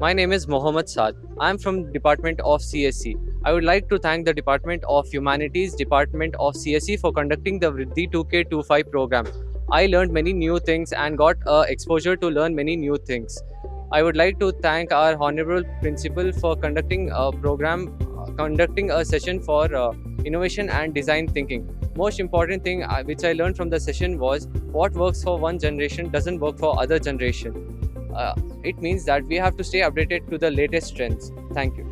My name is Mohammed Saad. I am from Department of CSC. I would like to thank the Department of Humanities, Department of CSC for conducting the Vriddhi 2K25 program. I learned many new things and got exposure to learn many new things. I would like to thank our Honorable Principal for conducting a session for innovation and design thinking. Most important thing which I learned from the session was what works for one generation doesn't work for other generation. Uh, it means that we have to stay updated to the latest trends. Thank you.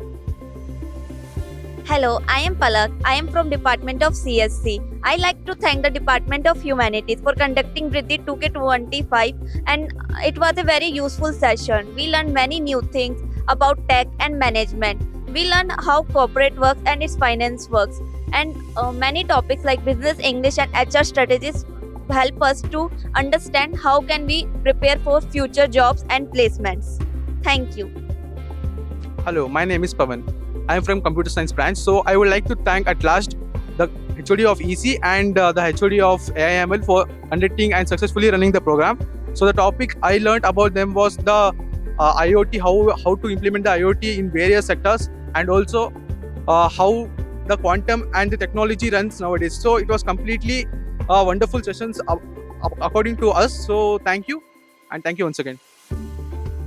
Hello, I am Palak. I am from Department of CSC. I like to thank the Department of Humanities for conducting Vriddhi 2K25 and it was a very useful session. We learned many new things about tech and management. We learned how corporate works and its finance works and many topics like business English and HR strategies help us to understand how can we prepare for future jobs and placements. Thank you. Hello, my name is Pavan. I am from Computer Science branch. So I would like to thank at last the HOD of EC and the HOD of AIML for conducting and successfully running the program. So the topic I learned about them was the IoT, how to implement the IoT in various sectors, and also how the quantum and the technology runs nowadays. So it was completely wonderful sessions according to us. So thank you, and thank you once again.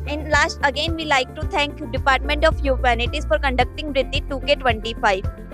And last again we like to thank Department of Humanities for conducting Vriddhi 2K25.